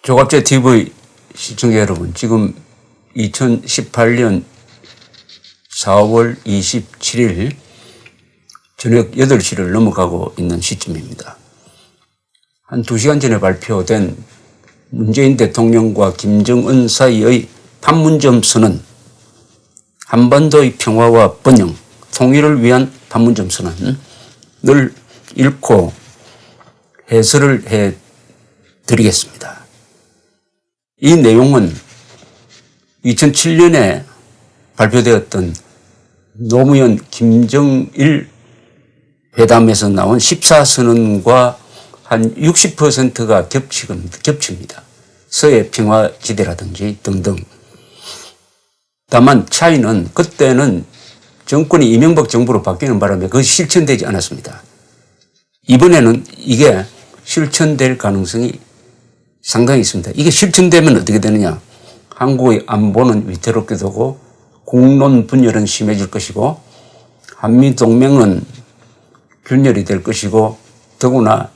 조갑제 TV 시청자 여러분, 지금 2018년 4월 27일 저녁 8시를 넘어가고 있는 시점입니다. 한 2시간 전에 발표된 문재인 대통령과 김정은 사이의 판문점 선언, 한반도의 평화와 번영, 통일을 위한 판문점 선언을 읽고 해설을 해 드리겠습니다. 이 내용은 2007년에 발표되었던 노무현 김정일 회담에서 나온 14선언과 한 60%가 겹칩니다. 서해 평화지대라든지 등등. 다만 차이는 그때는 정권이 이명박 정부로 바뀌는 바람에 그것이 실천되지 않았습니다. 이번에는 이게 실천될 가능성이 상당히 있습니다. 이게 실천되면 어떻게 되느냐. 한국의 안보는 위태롭게 되고 국론 분열은 심해질 것이고 한미동맹은 균열이 될 것이고 더구나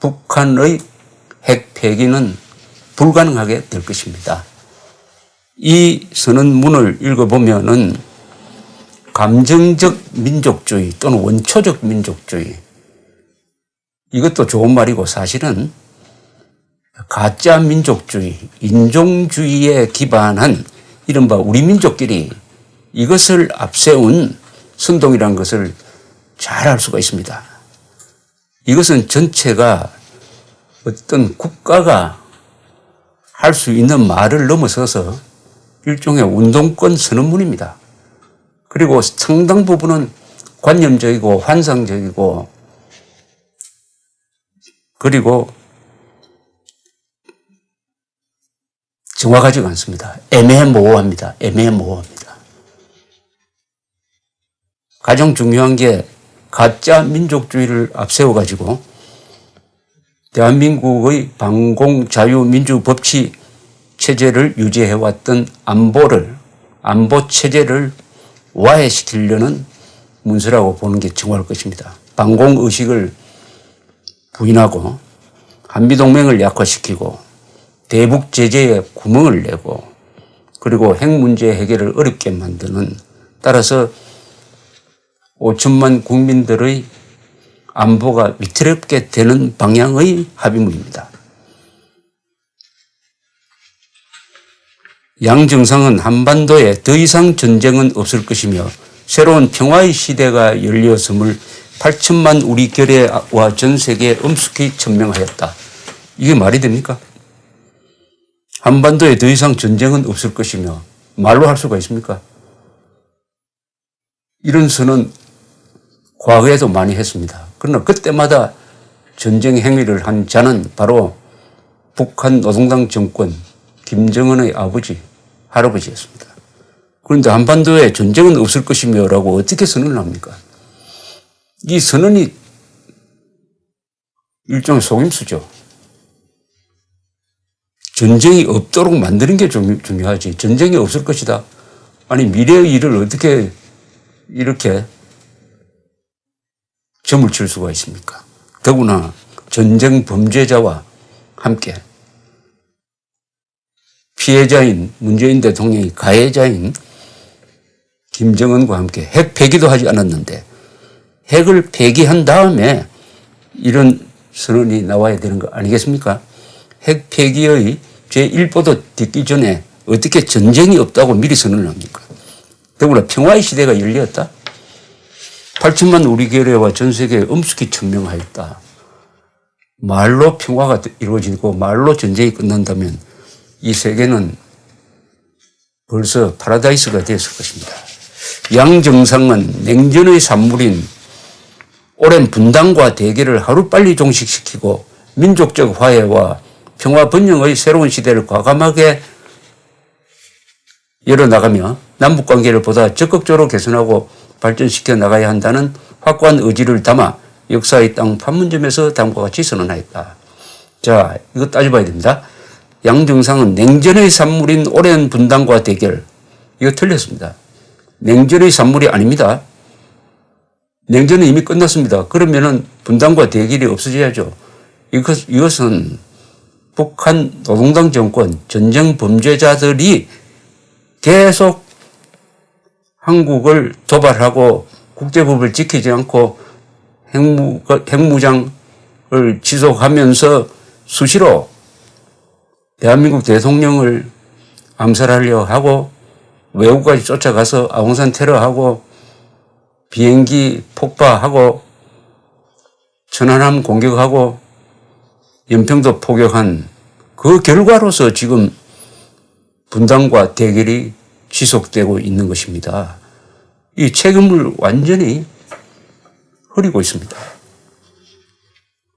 북한의 핵 폐기는 불가능하게 될 것입니다. 이 선언문을 읽어보면은 감정적 민족주의 또는 원초적 민족주의, 이것도 좋은 말이고 사실은 가짜 민족주의, 인종주의에 기반한 이른바 우리 민족끼리 이것을 앞세운 선동이라는 것을 잘 알 수가 있습니다. 이것은 전체가 어떤 국가가 할 수 있는 말을 넘어서서 일종의 운동권 선언문입니다. 그리고 상당 부분은 관념적이고 환상적이고 그리고 정확하지가 않습니다. 애매모호합니다. 가장 중요한 게 가짜 민족주의를 앞세워가지고 대한민국의 반공자유민주법치 체제를 유지해왔던 안보 체제를 와해시키려는 문서라고 보는 게 정확할 것입니다. 반공의식을 부인하고 한미동맹을 약화시키고 대북 제재에 구멍을 내고 그리고 핵 문제 해결을 어렵게 만드는, 따라서 5천만 국민들의 안보가 위태롭게 되는 방향의 합의문입니다. 양 정상은 한반도에 더 이상 전쟁은 없을 것이며 새로운 평화의 시대가 열렸음을 8천만 우리 결의와 전 세계에 엄숙히 천명하였다. 이게 말이 됩니까? 한반도에 더 이상 전쟁은 없을 것이며 말로 할 수가 있습니까? 이런 선언 과거에도 많이 했습니다. 그러나 그때마다 전쟁 행위를 한 자는 바로 북한 노동당 정권 김정은의 아버지, 할아버지였습니다. 그런데 한반도에 전쟁은 없을 것이며 라고 어떻게 선언을 합니까? 이 선언이 일종의 속임수죠. 전쟁이 없도록 만드는 게 중요하지. 전쟁이 없을 것이다. 아니, 미래의 일을 어떻게 이렇게 점을 칠 수가 있습니까? 더구나 전쟁 범죄자와 함께 피해자인 문재인 대통령이 가해자인 김정은과 함께 핵 폐기도 하지 않았는데 핵을 폐기한 다음에 이런 선언이 나와야 되는 거 아니겠습니까? 핵 폐기의 제1보도 듣기 전에 어떻게 전쟁이 없다고 미리 선언을 합니까? 더구나 평화의 시대가 열렸다? 8천만 우리 결의와 전 세계에 엄숙히 천명하였다. 말로 평화가 이루어지고 말로 전쟁이 끝난다면 이 세계는 벌써 파라다이스가 되었을 것입니다. 양 정상은 냉전의 산물인 오랜 분단과 대결을 하루빨리 종식시키고 민족적 화해와 평화 번영의 새로운 시대를 과감하게 열어나가며 남북관계를 보다 적극적으로 개선하고 발전시켜 나가야 한다는 확고한 의지를 담아 역사의 땅 판문점에서 다음과 같이 선언하였다. 자, 이거 따져봐야 됩니다. 양 정상은 냉전의 산물인 오랜 분단과 대결, 이거 틀렸습니다. 냉전의 산물이 아닙니다. 냉전은 이미 끝났습니다. 그러면은 분단과 대결이 없어져야죠. 이것은 북한 노동당 정권, 전쟁 범죄자들이 계속 한국을 도발하고 국제법을 지키지 않고 핵무장을 지속하면서 수시로 대한민국 대통령을 암살하려 하고 외국까지 쫓아가서 아웅산 테러하고 비행기 폭파하고 천안함 공격하고 연평도 포격한 그 결과로서 지금 분단과 대결이 지속되고 있는 것입니다. 이 책임을 완전히 흐리고 있습니다.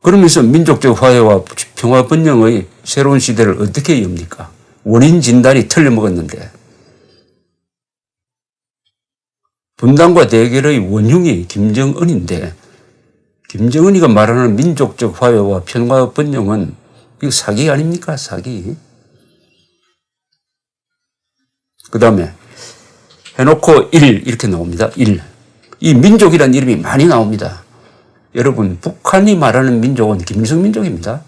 그러면서 민족적 화해와 평화 번영의 새로운 시대를 어떻게 엽니까? 원인 진단이 틀려먹었는데 분단과 대결의 원흉이 김정은인데 김정은이가 말하는 민족적 화해와 평화 번영은 이거 사기 아닙니까? 사기. 그 다음에 해놓고 1 이렇게 나옵니다. 1. 이 민족이라는 이름이 많이 나옵니다. 여러분 북한이 말하는 민족은 김일성민족입니다.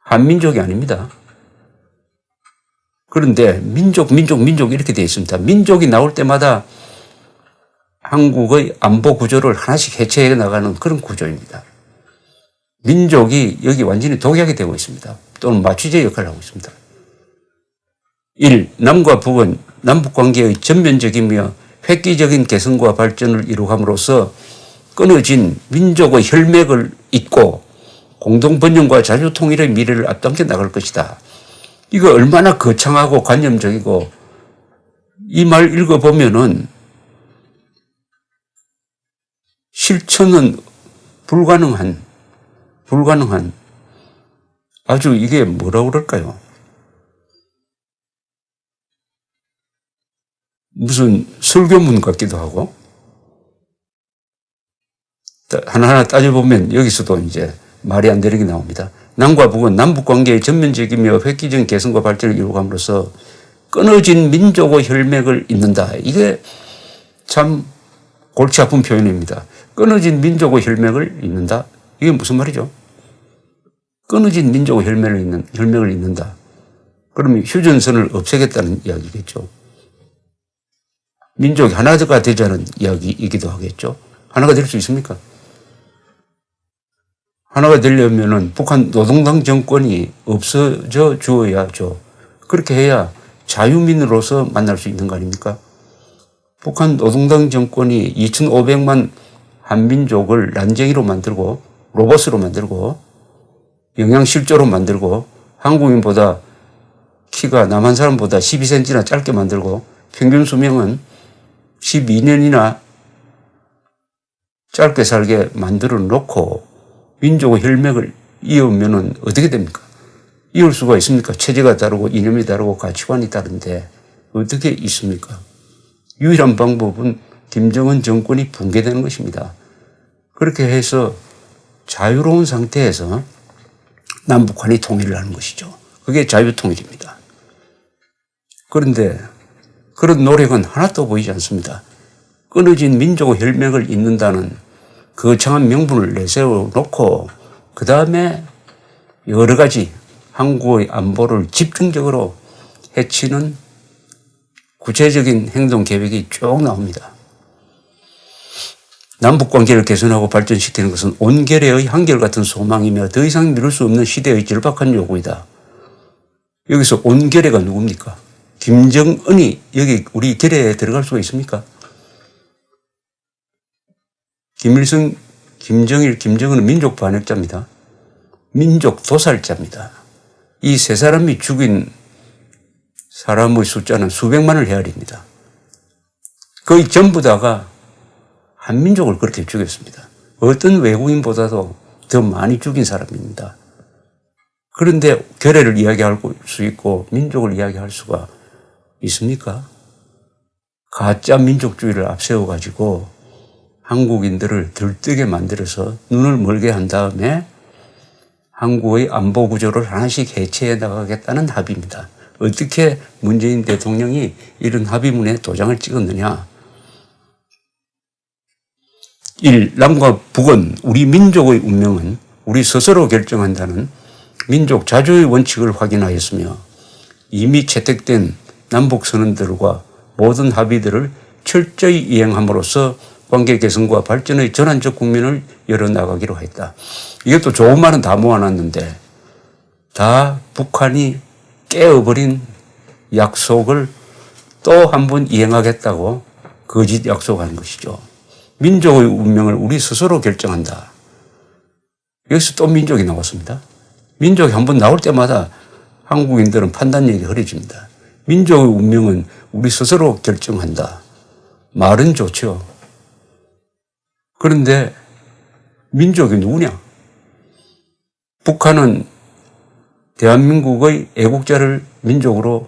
한민족이 아닙니다. 그런데 민족 이렇게 되어 있습니다. 민족이 나올 때마다 한국의 안보 구조를 하나씩 해체해 나가는 그런 구조입니다. 민족이 여기 완전히 독약이 되고 있습니다. 또는 마취제 역할을 하고 있습니다. 1. 남과 북은 남북관계의 전면적이며 획기적인 개선과 발전을 이루감으로써 끊어진 민족의 혈맥을 잇고 공동번영과 자주통일의 미래를 앞당겨 나갈 것이다. 이거 얼마나 거창하고 관념적이고 이 말 읽어보면은 실천은 불가능한 아주 이게 뭐라고 그럴까요? 무슨 설교문 같기도 하고 하나하나 따져보면 여기서도 이제 말이 안 되는 게 나옵니다. 남과 북은 남북관계의 전면적이며 획기적인 개선과 발전을 이루감으로써 끊어진 민족의 혈맥을 잇는다. 이게 참 골치 아픈 표현입니다. 끊어진 민족의 혈맥을 잇는다. 이게 무슨 말이죠? 끊어진 민족의 혈맥을 잇는다. 그러면 휴전선을 없애겠다는 이야기겠죠. 민족이 하나가 되자는 이야기이기도 하겠죠. 하나가 될 수 있습니까? 하나가 되려면은 북한 노동당 정권이 없어져 주어야죠. 그렇게 해야 자유민으로서 만날 수 있는 거 아닙니까? 북한 노동당 정권이 2,500만 한민족을 난쟁이로 만들고 로봇으로 만들고 영양실조로 만들고 한국인보다 키가 남한 사람보다 12cm나 짧게 만들고 평균 수명은 12년이나 짧게 살게 만들어 놓고 민족의 혈맥을 이으면은 어떻게 됩니까? 이을 수가 있습니까? 체제가 다르고 이념이 다르고 가치관이 다른데 어떻게 있습니까? 유일한 방법은 김정은 정권이 붕괴되는 것입니다. 그렇게 해서 자유로운 상태에서 남북한이 통일을 하는 것이죠. 그게 자유통일입니다. 그런데 그런 노력은 하나도 보이지 않습니다. 끊어진 민족의 혈맥을 잇는다는 거창한 명분을 내세워놓고 그 다음에 여러 가지 한국의 안보를 집중적으로 해치는 구체적인 행동 계획이 쭉 나옵니다. 남북관계를 개선하고 발전시키는 것은 온결의 한결같은 소망이며 더 이상 미룰 수 없는 시대의 절박한 요구이다. 여기서 온결의가 누굽니까? 김정은이 여기 우리 결의에 들어갈 수가 있습니까? 김일성, 김정일, 김정은은 민족 반역자입니다. 민족 도살자입니다. 이 세 사람이 죽인 사람의 숫자는 수백만을 헤아립니다. 거의 전부 다가 한민족을 그렇게 죽였습니다. 어떤 외국인보다도 더 많이 죽인 사람입니다. 그런데 결의를 이야기할 수 있고 민족을 이야기할 수가 있습니까? 가짜 민족주의를 앞세워가지고 한국인들을 들뜨게 만들어서 눈을 멀게 한 다음에 한국의 안보 구조를 하나씩 해체해 나가겠다는 합의입니다. 어떻게 문재인 대통령이 이런 합의문에 도장을 찍었느냐? 1. 남과 북은 우리 민족의 운명은 우리 스스로 결정한다는 민족 자주의 원칙을 확인하였으며 이미 채택된 남북선언들과 모든 합의들을 철저히 이행함으로써 관계 개선과 발전의 전환적 국면을 열어나가기로 했다. 이것도 좋은 말은 다 모아놨는데 다 북한이 깨어버린 약속을 또 한 번 이행하겠다고 거짓 약속한 것이죠. 민족의 운명을 우리 스스로 결정한다. 여기서 또 민족이 나왔습니다. 민족이 한 번 나올 때마다 한국인들은 판단력이 흐려집니다. 민족의 운명은 우리 스스로 결정한다. 말은 좋죠. 그런데 민족이 누구냐? 북한은 대한민국의 애국자를 민족으로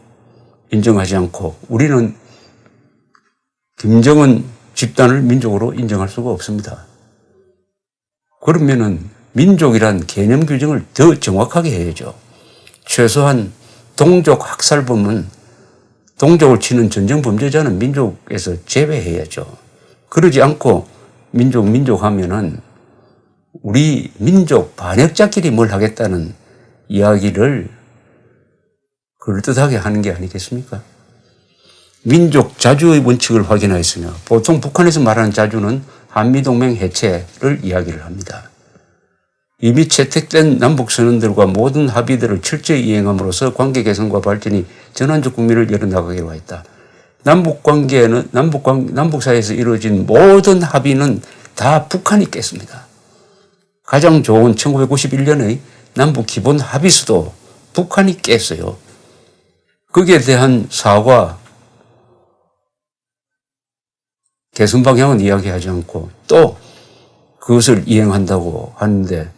인정하지 않고 우리는 김정은 집단을 민족으로 인정할 수가 없습니다. 그러면은 민족이란 개념 규정을 더 정확하게 해야죠. 최소한 동족 학살범은 동족을 치는 전쟁 범죄자는 민족에서 제외해야죠. 그러지 않고 민족 하면은 우리 민족 반역자끼리 뭘 하겠다는 이야기를 그럴듯하게 하는 게 아니겠습니까? 민족 자주의 원칙을 확인하였으며 보통 북한에서 말하는 자주는 한미동맹 해체를 이야기를 합니다. 이미 채택된 남북선언들과 모든 합의들을 철저히 이행함으로써 관계 개선과 발전이 전환적 국면을 열어나가기로 했다. 남북관계는 남북 사이에서 이루어진 모든 합의는 다 북한이 깼습니다. 가장 좋은 1991년의 남북 기본 합의서도 북한이 깼어요. 거기에 대한 사과, 개선 방향은 이야기하지 않고 또 그것을 이행한다고 하는데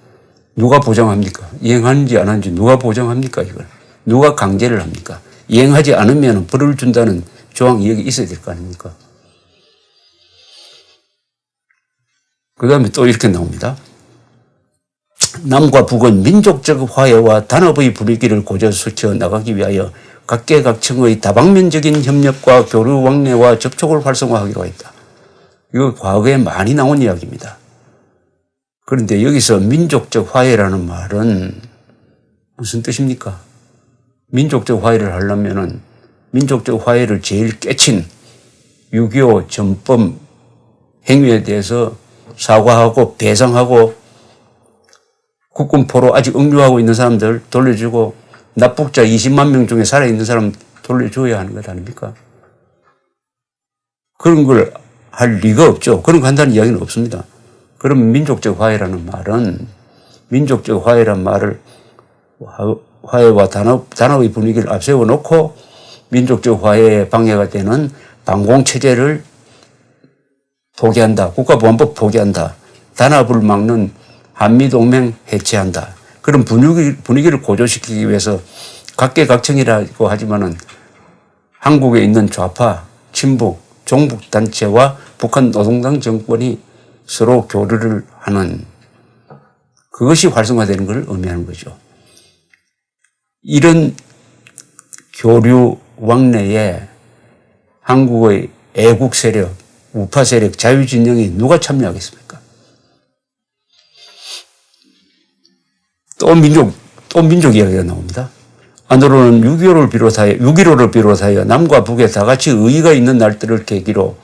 누가 보장합니까? 이행하는지 안 하는지 누가 보장합니까? 이걸 누가 강제를 합니까? 이행하지 않으면 벌을 준다는 조항이 여기 있어야 될 거 아닙니까? 그 다음에 또 이렇게 나옵니다. 남과 북은 민족적 화해와 단합의 분위기를 고조시켜 나가기 위하여 각계각층의 다방면적인 협력과 교류 왕래와 접촉을 활성화하기로 했다. 이거 과거에 많이 나온 이야기입니다. 그런데 여기서 민족적 화해라는 말은 무슨 뜻입니까? 민족적 화해를 하려면은 민족적 화해를 제일 깨친 6.25 전범 행위에 대해서 사과하고 배상하고 국군포로 아직 억류하고 있는 사람들 돌려주고 납북자 20만 명 중에 살아있는 사람 돌려줘야 하는 것 아닙니까? 그런 걸 할 리가 없죠. 그런 간단한 이야기는 없습니다. 그럼 민족적 화해라는 말은 민족적 화해란 말을 화해와 단합의 분위기를 앞세워 놓고 민족적 화해에 방해가 되는 방공체제를 포기한다. 국가보안법 포기한다. 단합을 막는 한미동맹 해체한다. 그런 분위기를 고조시키기 위해서 각계각층이라고 하지만은 한국에 있는 좌파, 친북, 종북단체와 북한 노동당 정권이 서로 교류를 하는 그것이 활성화되는 것을 의미하는 거죠. 이런 교류 왕래에 한국의 애국 세력, 우파 세력, 자유진영이 누가 참여하겠습니까? 또 민족 이야기가 나옵니다. 안으로는 6.15를 비롯하여 남과 북에 다 같이 의의가 있는 날들을 계기로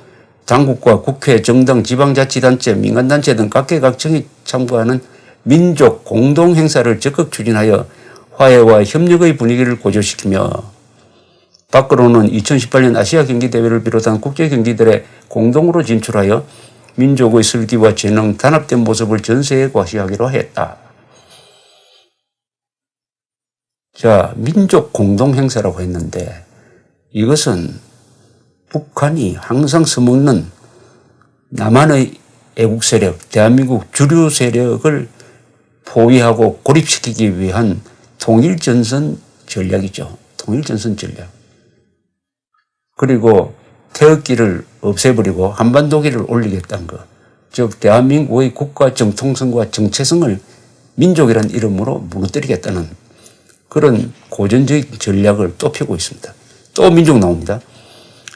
당국과 국회, 정당, 지방자치단체, 민간단체 등 각계각층이 참가하는 민족 공동행사를 적극 추진하여 화해와 협력의 분위기를 고조시키며 밖으로는 2018년 아시아 경기대회를 비롯한 국제경기들에 공동으로 진출하여 민족의 슬기와 재능, 단합된 모습을 전세에 과시하기로 했다. 자, 민족 공동행사라고 했는데 이것은 북한이 항상 써먹는 남한의 애국 세력, 대한민국 주류 세력을 포위하고 고립시키기 위한 통일전선 전략이죠. 통일전선 전략. 그리고 태극기를 없애버리고 한반도기를 올리겠다는 것. 즉 대한민국의 국가 정통성과 정체성을 민족이라는 이름으로 무너뜨리겠다는 그런 고전적인 전략을 또 펴고 있습니다. 또 민족 나옵니다.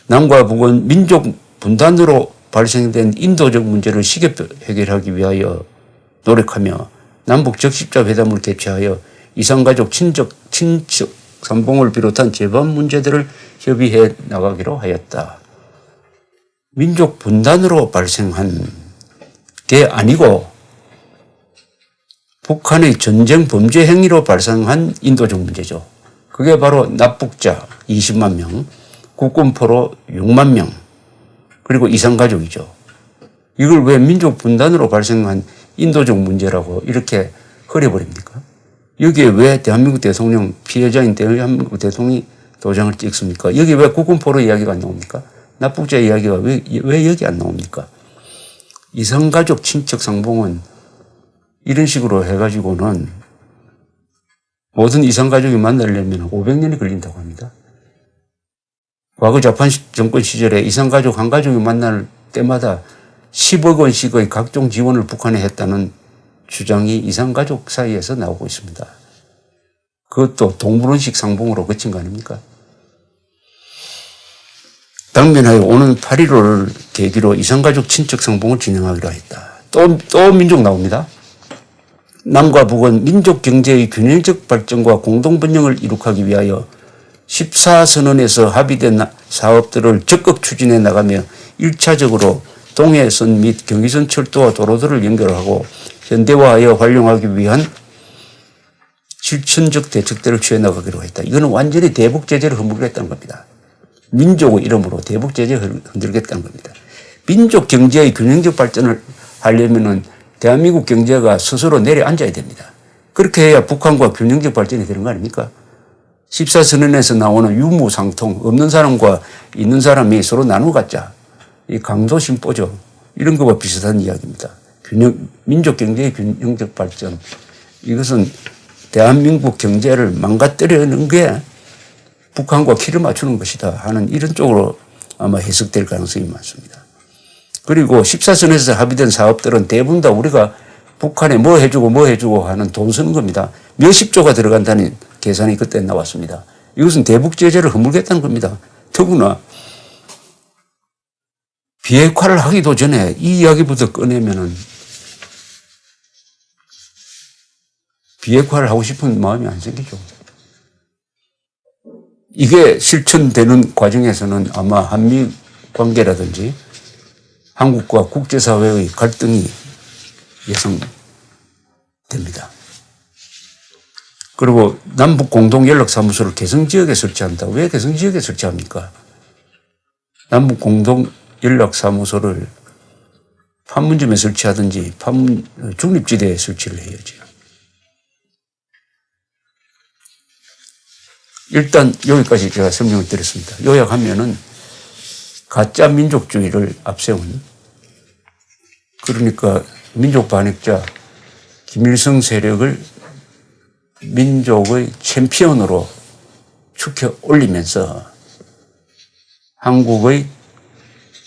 남과 북은 민족 분단으로 발생된 인도적 문제를 시급 해결하기 위하여 노력하며 남북 적십자 회담을 개최하여 이산가족 친척 상봉을 비롯한 재반 문제들을 협의해 나가기로 하였다. 민족 분단으로 발생한 게 아니고 북한의 전쟁 범죄 행위로 발생한 인도적 문제죠. 그게 바로 납북자 20만 명, 국군포로 6만 명, 그리고 이산가족이죠. 이걸 왜 민족 분단으로 발생한 인도적 문제라고 이렇게 흐려버립니까? 여기에 왜 대한민국 대통령, 피해자인 대한민국 대통령이 도장을 찍습니까? 여기 왜 국군포로 이야기가 안 나옵니까? 납북자 이야기가 왜 여기 안 나옵니까? 이산가족 친척 상봉은 이런 식으로 해가지고는 모든 이산가족이 만나려면 500년이 걸린다고 합니다. 과거 자판 정권 시절에 이산가족 한 가족이 만날 때마다 10억 원씩의 각종 지원을 북한에 했다는 주장이 이산가족 사이에서 나오고 있습니다. 그것도 동물원식 상봉으로 그친 거 아닙니까? 당면하여 오는 8.15를 계기로 이산가족 친척 상봉을 진행하기로 했다. 또 민족 나옵니다. 남과 북은 민족 경제의 균형적 발전과 공동번영을 이룩하기 위하여 14선언에서 합의된 사업들을 적극 추진해 나가며 1차적으로 동해선 및 경의선 철도와 도로들을 연결하고 현대화하여 활용하기 위한 실천적 대책들을 취해 나가기로 했다. 이거는 완전히 대북 제재를 흔들겠다는 겁니다. 민족의 이름으로 대북 제재를 흔들겠다는 겁니다. 민족 경제의 균형적 발전을 하려면은 대한민국 경제가 스스로 내려앉아야 됩니다. 그렇게 해야 북한과 균형적 발전이 되는 거 아닙니까? 14선언에서 나오는 유무상통, 없는 사람과 있는 사람이 서로 나누어 갖자. 이 강도심보죠. 이런 것과 비슷한 이야기입니다. 민족 경제의 균형적 발전. 이것은 대한민국 경제를 망가뜨리는 게 북한과 키를 맞추는 것이다 하는 이런 쪽으로 아마 해석될 가능성이 많습니다. 그리고 14선에서 합의된 사업들은 대부분 다 우리가 북한에 뭐 해주고 하는 돈 쓰는 겁니다. 몇십 조가 들어간다는 계산이 그때 나왔습니다. 이것은 대북 제재를 허물겠다는 겁니다. 더구나 비핵화를 하기도 전에 이 이야기부터 꺼내면은 비핵화를 하고 싶은 마음이 안 생기죠. 이게 실천되는 과정에서는 아마 한미 관계라든지 한국과 국제사회의 갈등이 예상됩니다. 그리고 남북 공동연락사무소를 개성지역에 설치한다. 왜 개성지역에 설치합니까? 남북 공동연락사무소를 판문점에 설치하든지 중립지대에 설치를 해야죠. 일단 여기까지 제가 설명을 드렸습니다. 요약하면은 가짜 민족주의를 앞세운, 그러니까 민족 반역자 김일성 세력을 민족의 챔피언으로 축혀 올리면서 한국의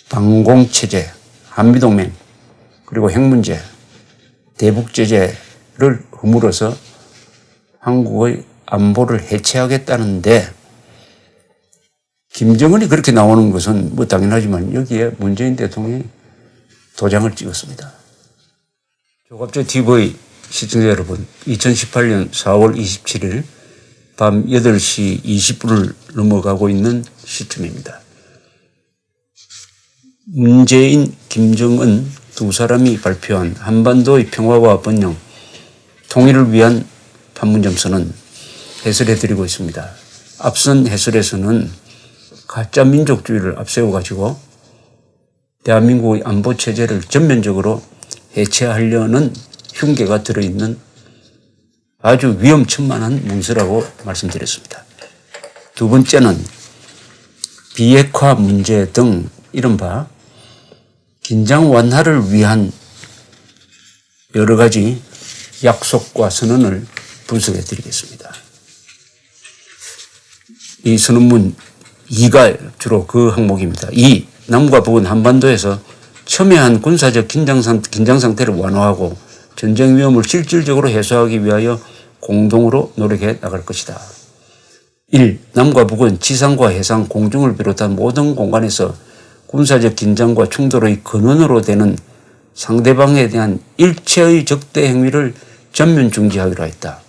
방공체제, 한미동맹, 그리고 핵문제, 대북제재를 허물어서 한국의 안보를 해체하겠다는데, 김정은이 그렇게 나오는 것은 뭐 당연하지만 여기에 문재인 대통령이 도장을 찍었습니다. 조갑제 TV 시청자 여러분, 2018년 4월 27일 밤 8시 20분을 넘어가고 있는 시점입니다. 문재인, 김정은 두 사람이 발표한 한반도의 평화와 번영, 통일을 위한 판문점 선언 해설해드리고 있습니다. 앞선 해설에서는 가짜 민족주의를 앞세워가지고 대한민국의 안보체제를 전면적으로 해체하려는 흉계가 들어있는 아주 위험천만한 문서라고 말씀드렸습니다. 두 번째는 비핵화 문제 등 이른바 긴장 완화를 위한 여러 가지 약속과 선언을 분석해 드리겠습니다. 이 선언문 2가 주로 그 항목입니다. 2. 남과 북은 한반도에서 첨예한 군사적 긴장 상태를 완화하고 전쟁 위험을 실질적으로 해소하기 위하여 공동으로 노력해 나갈 것이다. 1. 남과 북은 지상과 해상, 공중을 비롯한 모든 공간에서 군사적 긴장과 충돌의 근원으로 되는 상대방에 대한 일체의 적대 행위를 전면 중지하기로 했다.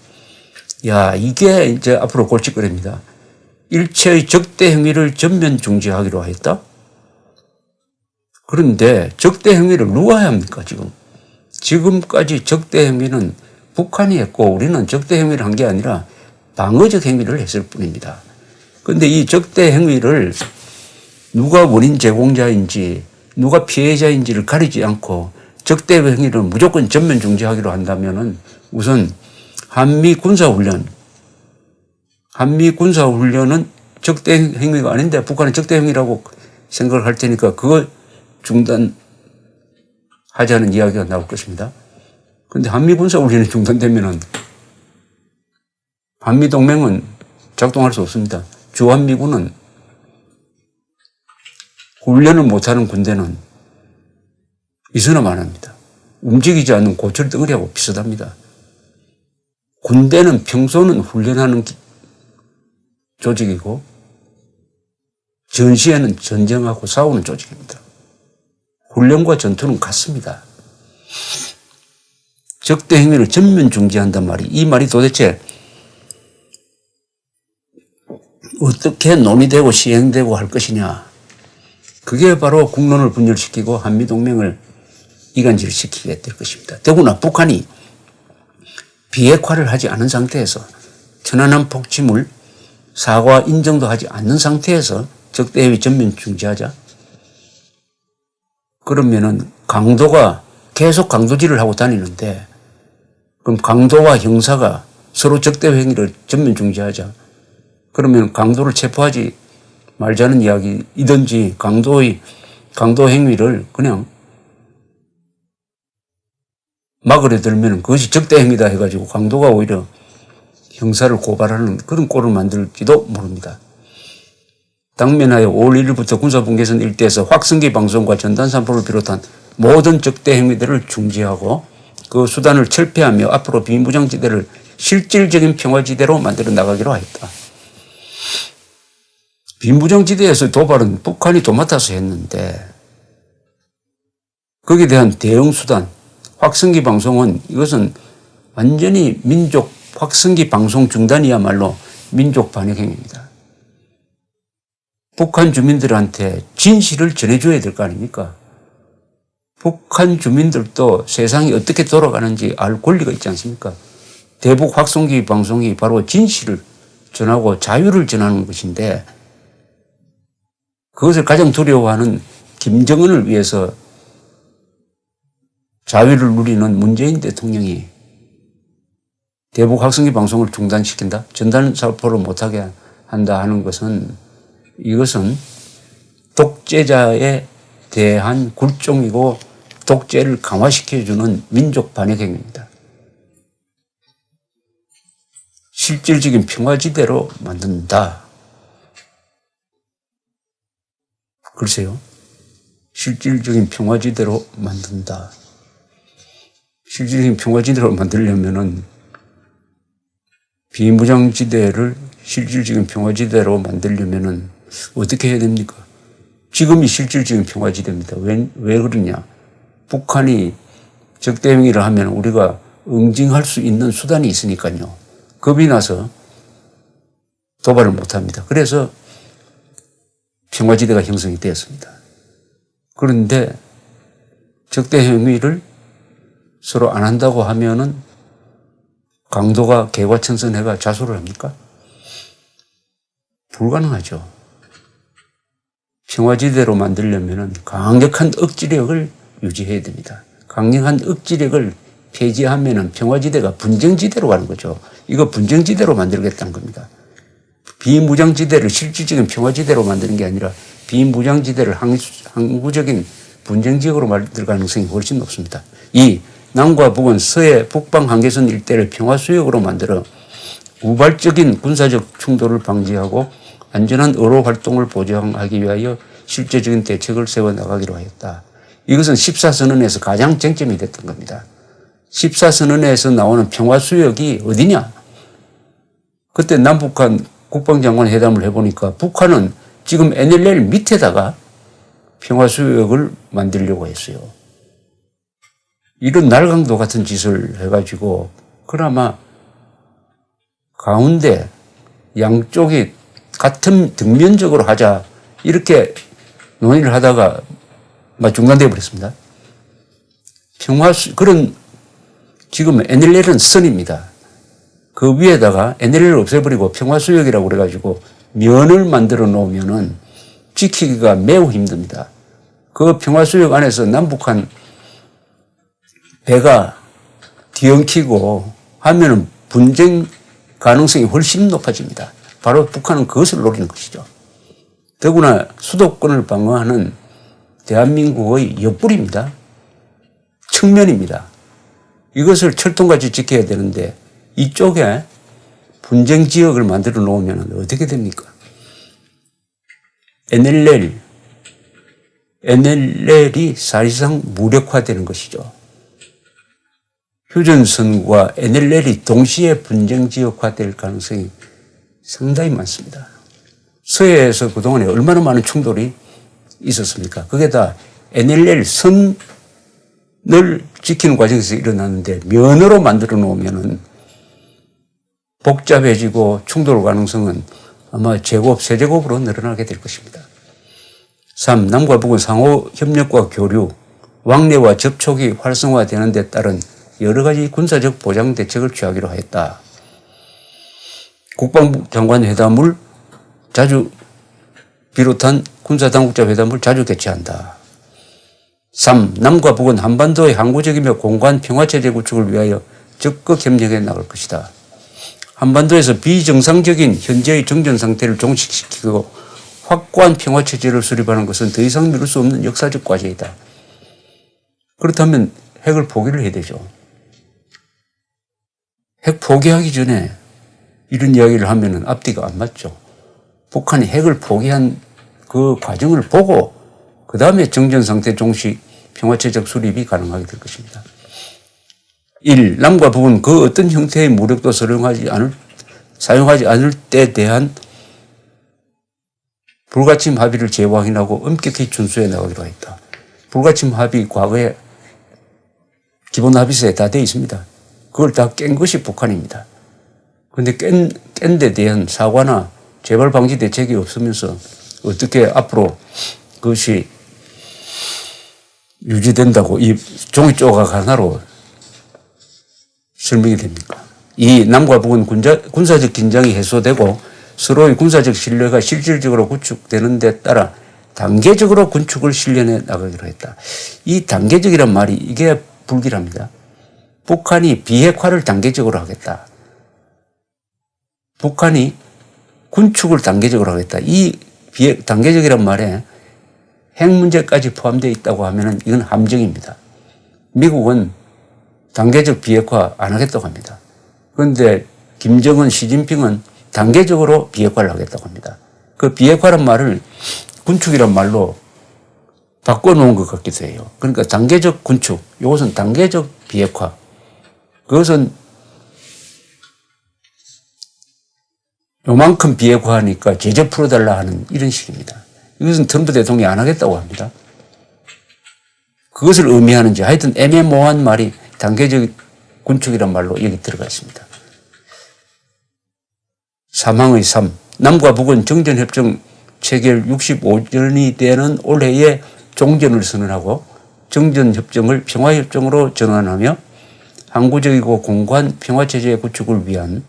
야, 이게 이제 앞으로 골칫거리입니다. 일체의 적대 행위를 전면 중지하기로 하였다? 그런데 적대 행위를 누가 해야 합니까, 지금? 지금까지 적대 행위는 북한이 했고 우리는 적대 행위를 한 게 아니라 방어적 행위를 했을 뿐입니다. 그런데 이 적대 행위를 누가 원인 제공자인지 누가 피해자인지를 가리지 않고 적대 행위를 무조건 전면 중지하기로 한다면은 우선 한미 군사훈련은 적대 행위가 아닌데 북한은 적대 행위라고 생각을 할 테니까 그거 중단하자는 이야기가 나올 것입니다. 그런데 한미 군사훈련이 중단되면은 한미동맹은 작동할 수 없습니다. 주한미군은 훈련을 못하는 군대는 있으나 안 합니다. 움직이지 않는 고철 덩어리하고 비슷합니다. 군대는 평소는 훈련하는 조직이고 전시에는 전쟁하고 싸우는 조직입니다. 훈련과 전투는 같습니다. 적대 행위를 전면 중지한단 말이 이 말이 도대체 어떻게 논의되고 시행되고 할 것이냐. 그게 바로 국론을 분열시키고 한미동맹을 이간질시키게 될 것입니다. 더구나 북한이 비핵화를 하지 않은 상태에서 천안함 폭침을 사과 인정도 하지 않는 상태에서 적대 행위 전면 중지하자. 그러면은 강도가 계속 강도질을 하고 다니는데 그럼 강도와 형사가 서로 적대 행위를 전면 중지하자. 그러면 강도를 체포하지 말자는 이야기이든지 강도 행위를 그냥 막으려 들면 그것이 적대 행위다 해가지고 강도가 오히려 형사를 고발하는 그런 꼴을 만들지도 모릅니다. 당면하여 5월 1일부터 군사분계선 일대에서 확성기 방송과 전단 산포를 비롯한 모든 적대 행위들을 중지하고 그 수단을 철폐하며 앞으로 비무장지대를 실질적인 평화지대로 만들어 나가기로 하였다. 비무장지대에서 도발은 북한이 도맡아서 했는데 거기에 대한 대응 수단, 확성기 방송은 이것은 완전히 민족 확성기 방송 중단이야말로 민족 반역 행위입니다. 북한 주민들한테 진실을 전해줘야 될 거 아닙니까? 북한 주민들도 세상이 어떻게 돌아가는지 알 권리가 있지 않습니까? 대북 확성기 방송이 바로 진실을 전하고 자유를 전하는 것인데 그것을 가장 두려워하는 김정은을 위해서 자유를 누리는 문재인 대통령이 대북 확성기 방송을 중단시킨다? 전단 살포를 못하게 한다 하는 것은 이것은 독재자에 대한 굴종이고 독재를 강화시켜주는 민족 반역 행위입니다. 실질적인 평화지대로 만든다. 글쎄요. 실질적인 평화지대로 만든다. 실질적인 평화지대로 만들려면은 비무장지대를 실질적인 평화지대로 만들려면은 어떻게 해야 됩니까? 지금이 실질적인 평화지대입니다. 왜 그러냐? 북한이 적대 행위를 하면 우리가 응징할 수 있는 수단이 있으니까요. 겁이 나서 도발을 못합니다. 그래서 평화지대가 형성이 되었습니다. 그런데 적대 행위를 서로 안 한다고 하면은 강도가 개과천선해가 자수를 합니까? 불가능하죠. 평화지대로 만들려면은 강력한 억지력을 유지해야 됩니다. 강력한 억지력을 폐지하면은 평화지대가 분쟁지대로 가는 거죠. 이거 분쟁지대로 만들겠다는 겁니다. 비무장지대를 실질적인 평화지대로 만드는 게 아니라 비무장지대를 항구적인 분쟁지역으로 만들 가능성이 훨씬 높습니다. 이 남과 북은 서해 북방 한계선 일대를 평화수역으로 만들어 우발적인 군사적 충돌을 방지하고 안전한 어로 활동을 보장하기 위하여 실제적인 대책을 세워나가기로 하였다. 이것은 14선언에서 가장 쟁점이 됐던 겁니다. 14선언에서 나오는 평화수역이 어디냐? 그때 남북한 국방장관 회담을 해보니까 북한은 지금 NLL 밑에다가 평화수역을 만들려고 했어요. 이런 날강도 같은 짓을 해가지고 그나마 가운데 양쪽이 같은 등면적으로 하자 이렇게 논의를 하다가 중단되어 버렸습니다. 그런 지금 NLL은 선입니다. 그 위에다가 NLL을 없애버리고 평화수역이라고 그래가지고 면을 만들어 놓으면은 지키기가 매우 힘듭니다. 그 평화수역 안에서 남북한 배가 뒤엉키고 하면은 분쟁 가능성이 훨씬 높아집니다. 바로 북한은 그것을 노리는 것이죠. 더구나 수도권을 방어하는 대한민국의 옆구리입니다. 측면입니다. 이것을 철통같이 지켜야 되는데 이쪽에 분쟁 지역을 만들어 놓으면 어떻게 됩니까? NLL이 사실상 무력화되는 것이죠. 휴전선과 NLL이 동시에 분쟁 지역화될 가능성이 상당히 많습니다. 서해에서 그동안에 얼마나 많은 충돌이 있었습니까? 그게 다 NLL 선을 지키는 과정에서 일어났는데 면으로 만들어 놓으면은 복잡해지고 충돌 가능성은 아마 제곱, 세제곱으로 늘어나게 될 것입니다. 3. 남과 북은 상호 협력과 교류, 왕래와 접촉이 활성화되는 데 따른 여러 가지 군사적 보장 대책을 취하기로 하였다. 국방부 장관 회담을 자주 비롯한 군사당국자 회담을 자주 개최한다. 3. 남과 북은 한반도의 항구적이며 공간 평화체제 구축을 위하여 적극 협력해 나갈 것이다. 한반도에서 비정상적인 현재의 정전 상태를 종식시키고 확고한 평화체제를 수립하는 것은 더 이상 미룰 수 없는 역사적 과제이다. 그렇다면 핵을 포기를 해야 되죠. 핵 포기하기 전에 이런 이야기를 하면은 앞뒤가 안 맞죠. 북한이 핵을 포기한 그 과정을 보고 그 다음에 정전상태 종식 평화체제적 수립이 가능하게 될 것입니다. 1. 남과 북은 그 어떤 형태의 무력도 사용하지 않을 때에 대한 불가침 합의를 재확인하고 엄격히 준수해 나가기로 했다. 불가침 합의 과거에 기본 합의서에 다 되어 있습니다. 그걸 다 깬 것이 북한입니다. 그런데 깬 데 대한 사과나 재발 방지 대책이 없으면서 어떻게 앞으로 그것이 유지된다고 이 종이 조각 하나로 설명이 됩니까? 2. 남과 북은 군사적 긴장이 해소되고 서로의 군사적 신뢰가 실질적으로 구축되는 데 따라 단계적으로 군축을 실현해 나가기로 했다. 이 단계적이란 말이 이게 불길합니다. 북한이 비핵화를 단계적으로 하겠다. 북한이 군축을 단계적으로 하겠다. 이 단계적이란 말에 핵 문제까지 포함되어 있다고 하면 이건 함정입니다. 미국은 단계적 비핵화 안 하겠다고 합니다. 그런데 김정은, 시진핑은 단계적으로 비핵화를 하겠다고 합니다. 그 비핵화란 말을 군축이란 말로 바꿔놓은 것 같기도 해요. 그러니까 단계적 군축, 이것은 단계적 비핵화. 그것은 요만큼 비핵화하니까 제재 풀어달라 하는 이런 식입니다. 이것은 트럼프 대통령이 안 하겠다고 합니다. 그것을 의미하는지 하여튼 애매모호한 말이 단계적 군축이란 말로 여기 들어가 있습니다. 사망의 3. 남과 북은 정전협정 체결 65년이 되는 올해에 종전을 선언하고 정전협정을 평화협정으로 전환하며 항구적이고 공고한 평화체제의 구축을 위한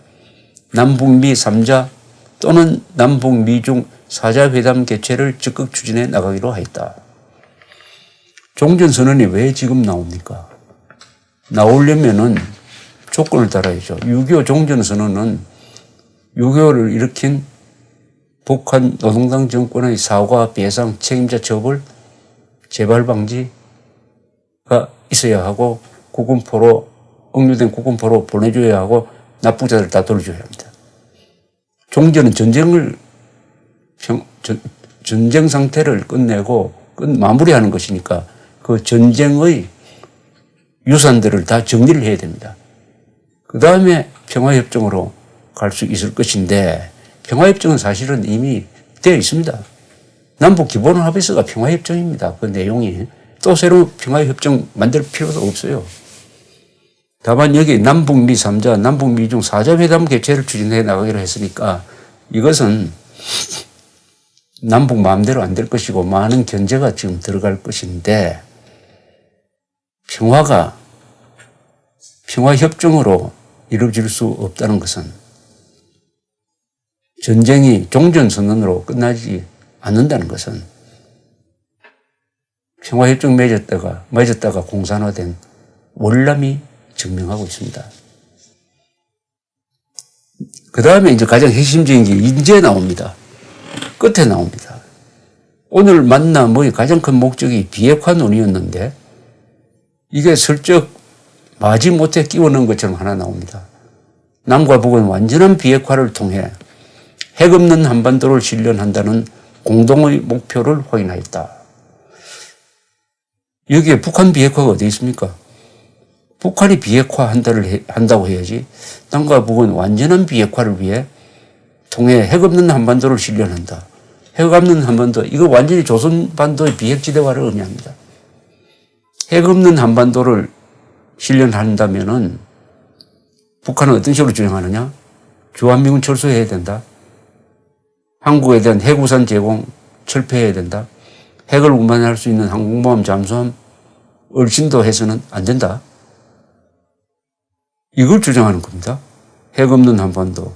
남북미 3자 또는 남북미중 4자 회담 개최를 적극 추진해 나가기로 하였다. 종전선언이 왜 지금 나옵니까? 나오려면은 조건을 달아야죠. 6.25 종전선언은 6.25를 일으킨 북한 노동당 정권의 사과, 배상, 책임자 처벌, 재발 방지가 있어야 하고 구금포로, 억류된 구금포로 보내줘야 하고 나쁜 자들 다 돌려줘야 합니다. 종전은 전쟁 상태를 끝내고 마무리하는 것이니까 그 전쟁의 유산들을 다 정리를 해야 됩니다. 그 다음에 평화협정으로 갈 수 있을 것인데 평화협정은 사실은 이미 되어 있습니다. 남북기본합의서가 평화협정입니다. 그 내용이 또 새로 평화협정 만들 필요도 없어요. 다만 여기 남북미 3자, 남북미 중 4자 회담 개최를 추진해 나가기로 했으니까 이것은 남북 마음대로 안 될 것이고 많은 견제가 지금 들어갈 것인데 평화협정으로 이루어질 수 없다는 것은 전쟁이 종전선언으로 끝나지 않는다는 것은 평화협정 맺었다가 공산화된 월남이 증명하고 있습니다. 그 다음에 이제 가장 핵심적인 게 이제 나옵니다. 끝에 나옵니다. 오늘 만남의 가장 큰 목적이 비핵화 논의였는데 이게 슬쩍 마지못해 끼워 넣은 것처럼 하나 나옵니다. 남과 북은 완전한 비핵화를 통해 핵 없는 한반도를 실현한다는 공동의 목표를 확인하였다. 여기에 북한 비핵화가 어디 있습니까? 북한이 한다고 해야지 남과 북은 완전한 비핵화를 위해 통해 핵 없는 한반도를 실현한다. 핵 없는 한반도, 이거 완전히 조선반도의 비핵지대화를 의미합니다. 핵 없는 한반도를 실현한다면은 북한은 어떤 식으로 주장하느냐? 주한미군 철수해야 된다. 한국에 대한 핵우산 제공 철폐해야 된다. 핵을 운반할 수 있는 항공모함 잠수함 얼씬도 해서는 안 된다. 이걸 주장하는 겁니다. 핵 없는 한반도.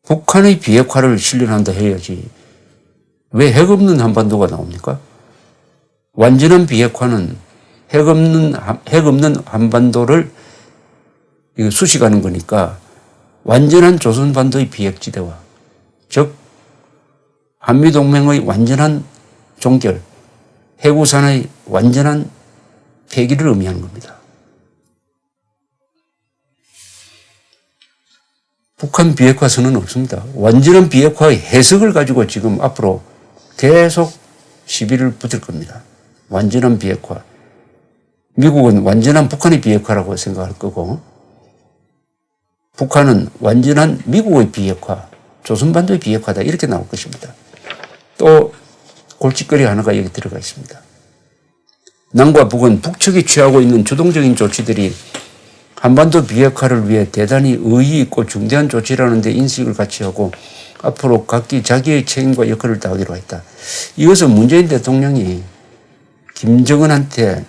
북한의 비핵화를 실현한다 해야지. 왜 핵 없는 한반도가 나옵니까? 완전한 비핵화는 핵 없는 한반도를 수식하는 거니까 완전한 조선반도의 비핵지대화, 즉 한미동맹의 완전한 종결, 핵우산의 완전한 폐기를 의미하는 겁니다. 북한 비핵화 선언은 없습니다. 완전한 비핵화의 해석을 가지고 지금 앞으로 계속 시비를 붙일 겁니다. 완전한 비핵화. 미국은 완전한 북한의 비핵화라고 생각할 거고 북한은 완전한 미국의 비핵화, 조선반도의 비핵화다 이렇게 나올 것입니다. 또 골칫거리 하나가 여기 들어가 있습니다. 남과 북은 북측이 취하고 있는 주동적인 조치들이 한반도 비핵화를 위해 대단히 의의 있고 중대한 조치라는 데 인식을 같이 하고 앞으로 각기 자기의 책임과 역할을 다하기로 했다. 이것은 문재인 대통령이 김정은한테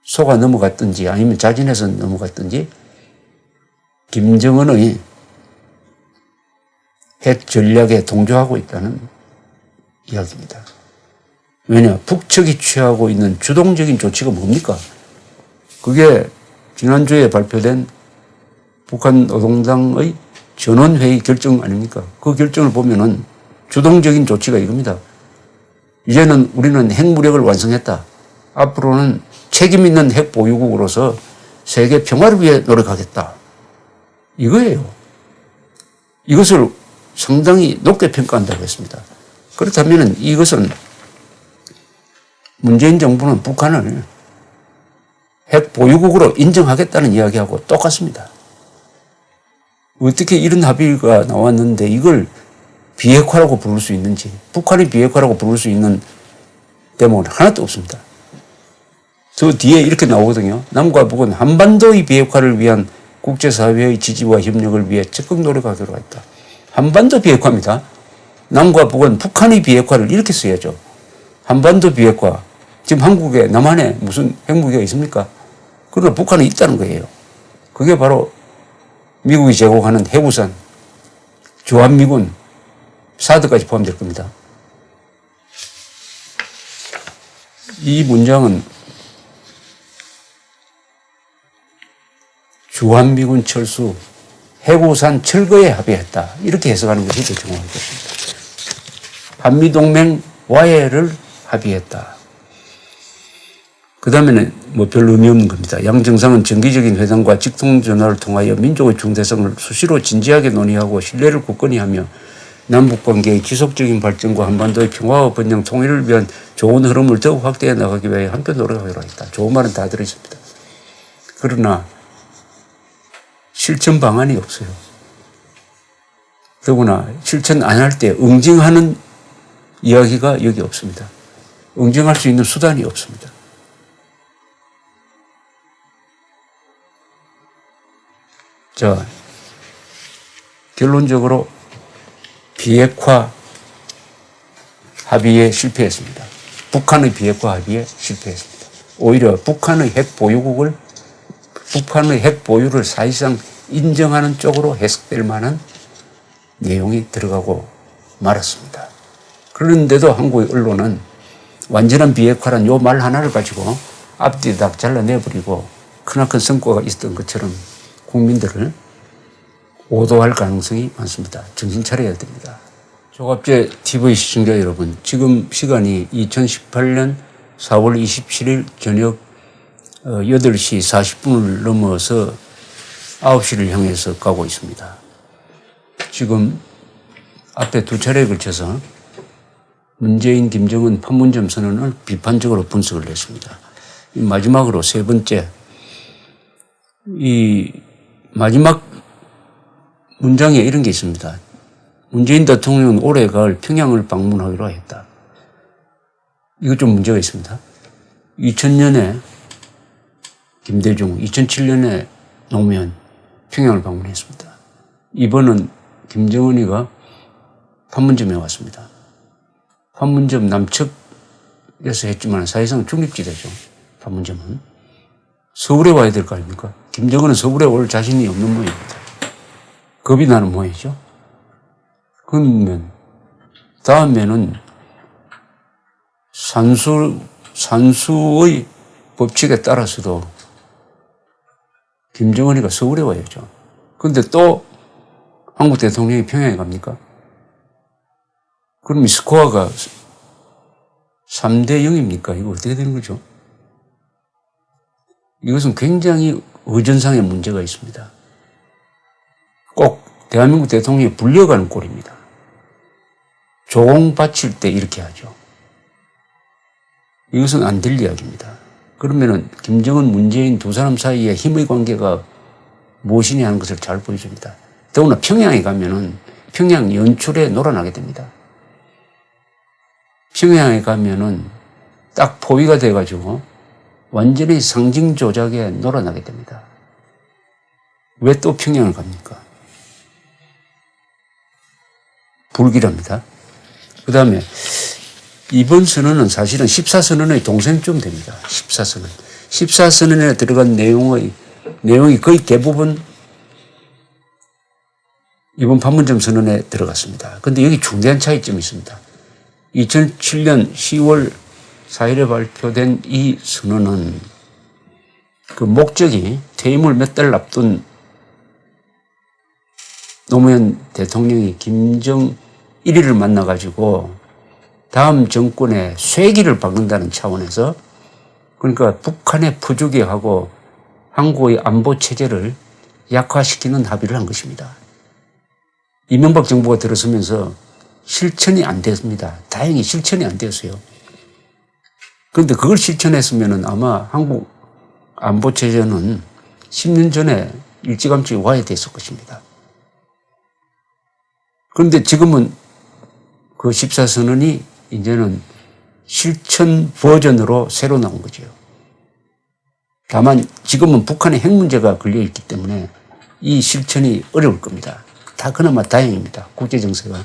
속아 넘어갔든지 아니면 자진해서 넘어갔든지 김정은의 핵 전략에 동조하고 있다는 이야기입니다. 왜냐? 북측이 취하고 있는 주동적인 조치가 뭡니까? 그게 지난주에 발표된 북한 노동당의 전원회의 결정 아닙니까? 그 결정을 보면은 주동적인 조치가 이겁니다. 이제는 우리는 핵무력을 완성했다. 앞으로는 책임 있는 핵 보유국으로서 세계 평화를 위해 노력하겠다. 이거예요. 이것을 상당히 높게 평가한다고 했습니다. 그렇다면 이것은 문재인 정부는 북한을 핵 보유국으로 인정하겠다는 이야기하고 똑같습니다. 어떻게 이런 합의가 나왔는데 이걸 비핵화라고 부를 수 있는지, 북한이 비핵화라고 부를 수 있는 대목은 하나도 없습니다. 저 뒤에 이렇게 나오거든요. 남과 북은 한반도의 비핵화를 위한 국제사회의 지지와 협력을 위해 적극 노력하기로 했다. 한반도 비핵화입니다. 남과 북은 북한의 비핵화를 이렇게 써야죠. 한반도 비핵화. 지금 한국에 남한에 무슨 핵무기가 있습니까? 그러나 북한은 있다는 거예요. 그게 바로 미국이 제공하는 핵우산, 주한미군, 사드까지 포함될 겁니다. 이 문장은 주한미군 철수, 핵우산 철거에 합의했다. 이렇게 해석하는 것이 더 정확할 것입니다. 한미동맹 와해를 합의했다. 그 다음에는 뭐 별 의미 없는 겁니다. 양 정상은 정기적인 회담과 직통전화를 통하여 민족의 중대성을 수시로 진지하게 논의하고 신뢰를 굳건히 하며 남북관계의 지속적인 발전과 한반도의 평화와 번영 통일을 위한 좋은 흐름을 더욱 확대해 나가기 위해 함께 노력하기로 했다. 좋은 말은 다 들어있습니다. 그러나 실천 방안이 없어요. 더구나 실천 안 할 때 응징하는 이야기가 여기 없습니다. 응징할 수 있는 수단이 없습니다. 자, 결론적으로 비핵화 합의에 실패했습니다. 북한의 비핵화 합의에 실패했습니다. 오히려 북한의 핵 보유를 사실상 인정하는 쪽으로 해석될 만한 내용이 들어가고 말았습니다. 그런데도 한국의 언론은 완전한 비핵화란 요 말 하나를 가지고 앞뒤 다 잘라내버리고 크나큰 성과가 있었던 것처럼 국민들을 오도할 가능성이 많습니다. 정신 차려야 됩니다. 조갑제 TV 시청자 여러분, 지금 시간이 2018년 4월 27일 저녁 8시 40분을 넘어서 9시를 향해서 가고 있습니다. 지금 앞에 두 차례에 걸쳐서 문재인, 김정은 판문점 선언을 비판적으로 분석을 했습니다. 마지막으로 세 번째, 이 마지막 문장에 이런 게 있습니다. 문재인 대통령은 올해 가을 평양을 방문하기로 했다. 이거 좀 문제가 있습니다. 2000년에 김대중, 2007년에 노무현 평양을 방문했습니다. 이번은 김정은이가 판문점에 왔습니다. 판문점 남측에서 했지만 사실상 중립지대죠. 판문점은. 서울에 와야 될 거 아닙니까? 김정은은 서울에 올 자신이 없는 모양입니다. 겁이 나는 모양이죠. 그러면 다음에는 산수의 법칙에 따라서도 김정은이가 서울에 와야죠. 그런데 또 한국 대통령이 평양에 갑니까? 그럼 이 스코어가 3대 0입니까? 이거 어떻게 되는 거죠? 이것은 굉장히 의전상의 문제가 있습니다. 꼭 대한민국 대통령이 불려가는 꼴입니다. 조공 바칠 때 이렇게 하죠. 이것은 안 될 이야기입니다. 그러면은 김정은, 문재인 두 사람 사이에 힘의 관계가 무엇이냐 하는 것을 잘 보여줍니다. 더구나 평양에 가면은 평양 연출에 놀아나게 됩니다. 평양에 가면은 딱 포위가 돼가지고 완전히 상징 조작에 놀아나게 됩니다. 왜 또 평양을 갑니까? 불길합니다. 그 다음에 이번 선언은 사실은 14선언의 동생쯤 됩니다. 14선언. 14선언에 들어간 내용이 거의 대부분 이번 판문점 선언에 들어갔습니다. 그런데 여기 중대한 차이점이 있습니다. 2007년 10월 4일에 발표된 이 선언은 그 목적이 퇴임을 몇 달 앞둔 노무현 대통령이 김정일이를 만나가지고 다음 정권의 쇠기를 박는다는 차원에서, 그러니까 북한의 부주기하고 한국의 안보 체제를 약화시키는 합의를 한 것입니다. 이명박 정부가 들어서면서 실천이 안 됐습니다. 다행히 실천이 안 됐어요. 그런데 그걸 실천했으면 아마 한국 안보 체제는 10년 전에 일찌감치 와야 됐을 것입니다. 그런데 지금은 그 14선언이 이제는 실천 버전으로 새로 나온 거죠. 다만 지금은 북한의 핵 문제가 걸려있기 때문에 이 실천이 어려울 겁니다. 다 그나마 다행입니다. 국제정세가.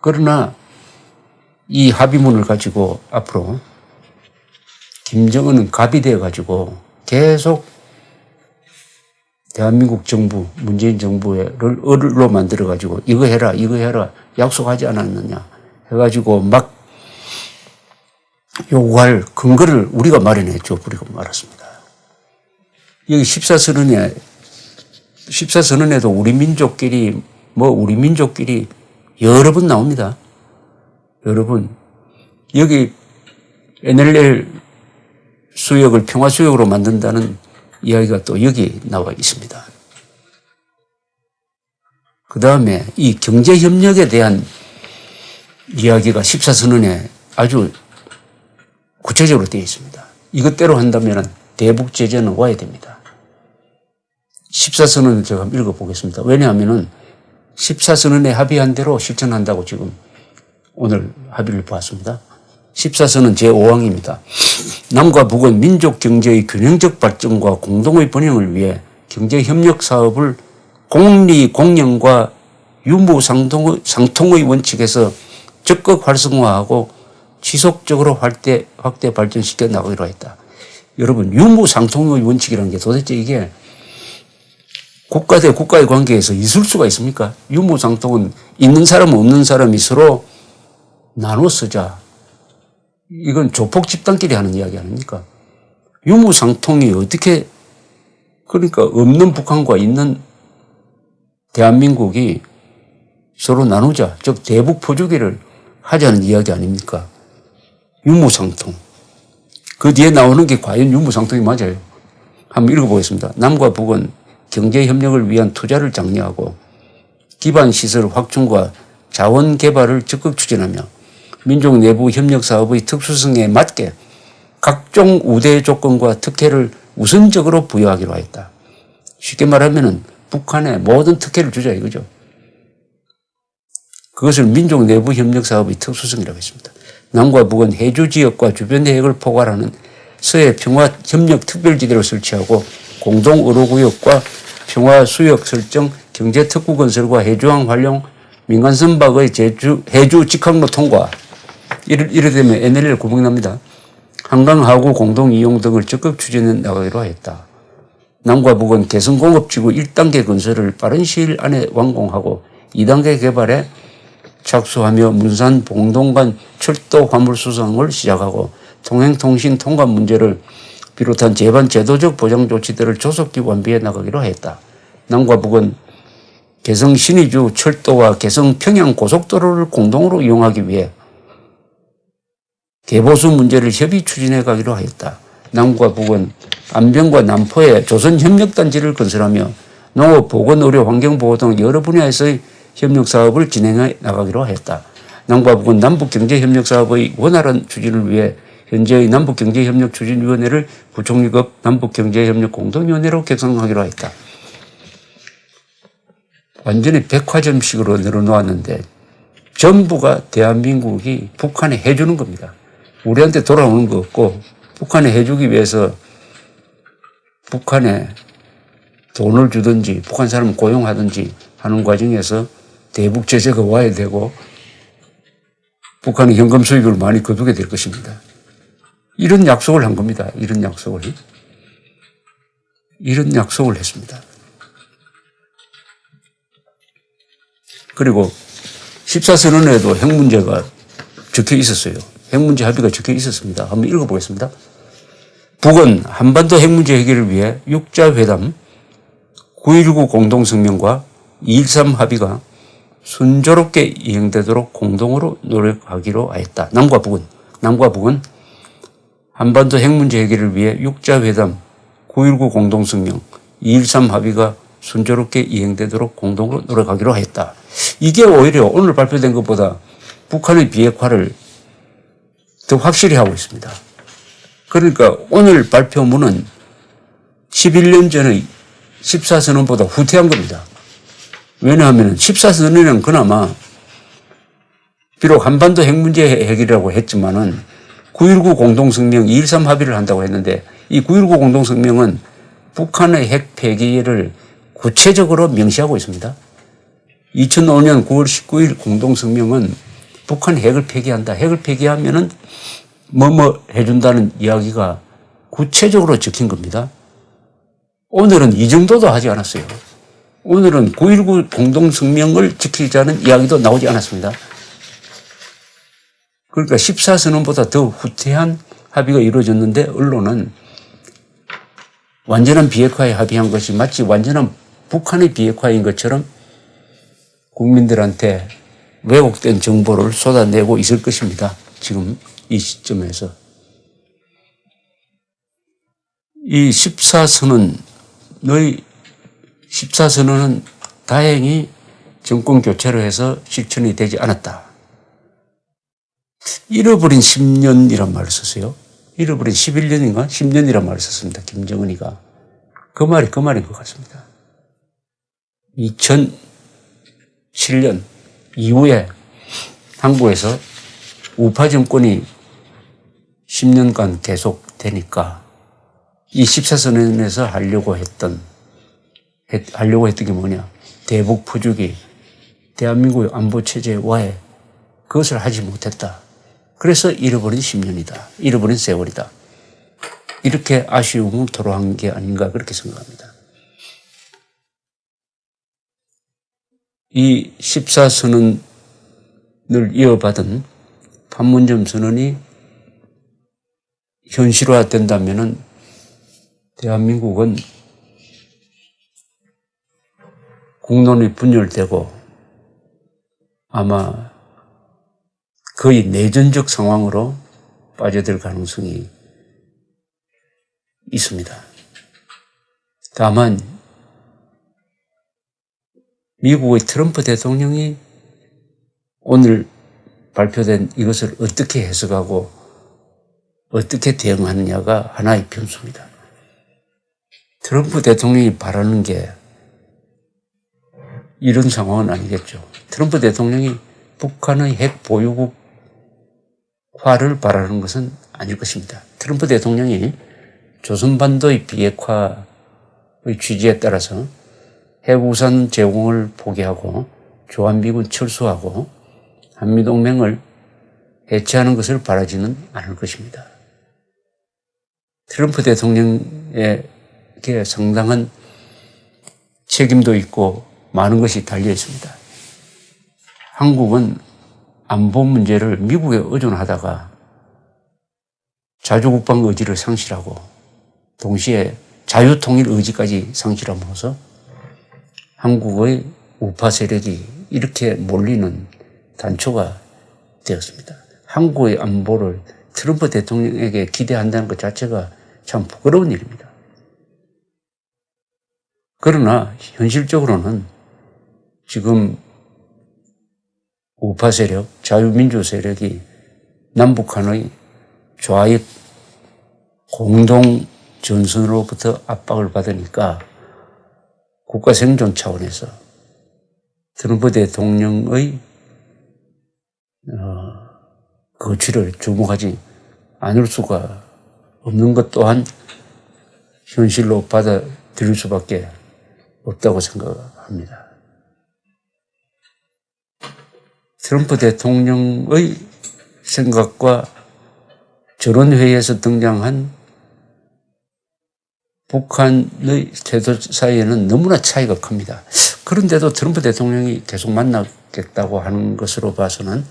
그러나 이 합의문을 가지고 앞으로 김정은은 갑이 되어가지고 계속 대한민국 정부, 문재인 정부를 을로 만들어가지고 이거 해라 약속하지 않았느냐 해가지고 막 요구할 근거를 우리가 마련해 줘버리고 말았습니다. 여기 14선언에도 우리 민족끼리 여러 번 나옵니다. 여러 번. 여기 NLL 수역을 평화수역으로 만든다는 이야기가 또 여기 나와 있습니다. 그 다음에 이 경제협력에 대한 이야기가 14선언에 아주 구체적으로 되어 있습니다. 이것대로 한다면 대북제재는 와야 됩니다. 14선언을 제가 한번 읽어보겠습니다. 왜냐하면 14선언에 합의한 대로 실천한다고 지금 오늘 합의를 보았습니다. 14선언 제5항입니다. 남과 북은 민족 경제의 균형적 발전과 공동의 번영을 위해 경제협력 사업을 공리, 공영과 유무상통의 원칙에서 적극 활성화하고 지속적으로 확대 발전시켜 나가기로 했다. 여러분, 유무상통의 원칙이라는 게 도대체 이게 국가 대 국가의 관계에서 있을 수가 있습니까? 유무상통은 있는 사람 없는 사람이 서로 나눠 쓰자. 이건 조폭 집단끼리 하는 이야기 아닙니까? 유무상통이 어떻게, 그러니까 없는 북한과 있는 대한민국이 서로 나누자, 즉 대북 포주기를 하자는 이야기 아닙니까? 유무상통. 그 뒤에 나오는 게 과연 유무상통이 맞아요. 한번 읽어보겠습니다. 남과 북은 경제협력을 위한 투자를 장려하고 기반시설 확충과 자원 개발을 적극 추진하며 민족 내부 협력 사업의 특수성에 맞게 각종 우대 조건과 특혜를 우선적으로 부여하기로 하였다. 쉽게 말하면 북한에 모든 특혜를 주자 이거죠. 그것을 민족 내부 협력 사업의 특수성이라고 했습니다. 남과 북은 해주 지역과 주변 해역을 포괄하는 서해 평화 협력 특별지대를 설치하고 공동 의료구역과 평화 수역 설정, 경제 특구 건설과 해주항 활용, 민간 선박의 해주 직항로 통과, 이래 되면 NLL 구멍납니다. 한강 하구 공동 이용 등을 적극 추진해 나가기로 했다. 남과 북은 개성공업지구 1단계 건설을 빠른 시일 안에 완공하고 2단계 개발에 착수하며 문산 봉동간 철도 화물 수송을 시작하고 통행통신 통관 문제를 비롯한 제반 제도적 보장 조치들을 조속히 완비해 나가기로 했다. 남과 북은 개성 신의주 철도와 개성 평양 고속도로를 공동으로 이용하기 위해 개보수 문제를 협의 추진해 가기로 하였다. 남과 북은 안병과 남포에 조선협력단지를 건설하며 농업, 보건, 의료, 환경보호 등 여러 분야에서의 협력사업을 진행해 나가기로 하였다. 남과 북은 남북경제협력사업의 원활한 추진을 위해 현재의 남북경제협력추진위원회를 부총리급 남북경제협력공동위원회로 격상하기로 했다. 완전히 백화점식으로 늘어놓았는데 전부가 대한민국이 북한에 해주는 겁니다. 우리한테 돌아오는 거 없고 북한에 해주기 위해서 북한에 돈을 주든지 북한 사람을 고용하든지 하는 과정에서 대북 제재가 와야 되고 북한의 현금 수입을 많이 거두게 될 것입니다. 이런 약속을 한 겁니다. 이런 약속을 했습니다. 그리고 14선언에도 핵 문제가 적혀 있었어요. 핵 문제 합의가 적혀 있었습니다. 한번 읽어보겠습니다. 북은 한반도 핵 문제 해결을 위해 6자 회담, 9.19 공동성명과 2.13 합의가 순조롭게 이행되도록 공동으로 노력하기로 하였다. 남과 북은 한반도 핵 문제 해결을 위해 6자 회담, 9.19 공동성명, 2.13 합의가 순조롭게 이행되도록 공동으로 노력하기로 했다. 이게 오히려 오늘 발표된 것보다 북한의 비핵화를 더 확실히 하고 있습니다. 그러니까 오늘 발표문은 11년 전의 14선언보다 후퇴한 겁니다. 왜냐하면 14선언은 그나마 비록 한반도 핵 문제 해결이라고 했지만은 9.19 공동성명 2.13 합의를 한다고 했는데 이 9.19 공동성명은 북한의 핵 폐기를 구체적으로 명시하고 있습니다. 2005년 9월 19일 공동성명은 북한 핵을 폐기한다. 핵을 폐기하면은 뭐뭐 해준다는 이야기가 구체적으로 적힌 겁니다. 오늘은 이 정도도 하지 않았어요. 오늘은 9.19 공동성명을 지키자는 이야기도 나오지 않았습니다. 그러니까 14선언보다 더 후퇴한 합의가 이루어졌는데 언론은 완전한 비핵화에 합의한 것이 마치 완전한 북한의 비핵화인 것처럼 국민들한테 왜곡된 정보를 쏟아내고 있을 것입니다. 지금 이 시점에서. 이 14선언은 다행히 정권 교체로 해서 실천이 되지 않았다. 잃어버린 10년이란 말을 썼어요. 잃어버린 11년인가? 10년이란 말을 썼습니다. 김정은이가. 그 말인 것 같습니다. 2007년 이후에 한국에서 우파 정권이 10년간 계속되니까 이 14선언에서 하려고 했던 하려고 했던 게 뭐냐. 대북 포주기, 대한민국의 안보 체제 와해, 그것을 하지 못했다. 그래서 잃어버린 10년이다. 잃어버린 세월이다. 이렇게 아쉬움을 토로한 게 아닌가 그렇게 생각합니다. 이 14선언을 이어받은 판문점 선언이 현실화된다면은 대한민국은 국론이 분열되고 아마 거의 내전적 상황으로 빠져들 가능성이 있습니다. 다만 미국의 트럼프 대통령이 오늘 발표된 이것을 어떻게 해석하고 어떻게 대응하느냐가 하나의 변수입니다. 트럼프 대통령이 바라는 게 이런 상황은 아니겠죠. 트럼프 대통령이 북한의 핵 보유국화를 바라는 것은 아닐 것입니다. 트럼프 대통령이 조선반도의 비핵화의 취지에 따라서 핵우산 제공을 포기하고 주한미군 철수하고 한미동맹을 해체하는 것을 바라지는 않을 것입니다. 트럼프 대통령에게 상당한 책임도 있고 많은 것이 달려 있습니다. 한국은 안보 문제를 미국에 의존하다가 자주국방 의지를 상실하고 동시에 자유통일 의지까지 상실함으로써 한국의 우파 세력이 이렇게 몰리는 단초가 되었습니다. 한국의 안보를 트럼프 대통령에게 기대한다는 것 자체가 참 부끄러운 일입니다. 그러나 현실적으로는 지금 우파 세력, 자유민주 세력이 남북한의 좌익 공동 전선으로부터 압박을 받으니까 국가 생존 차원에서 트럼프 대통령의 거취를 주목하지 않을 수가 없는 것 또한 현실로 받아들일 수밖에 없다고 생각합니다. 트럼프 대통령의 생각과 저런 회의에서 등장한 북한의 태도 사이에는 너무나 차이가 큽니다. 그런데도 트럼프 대통령이 계속 만나겠다고 하는 것으로 봐서는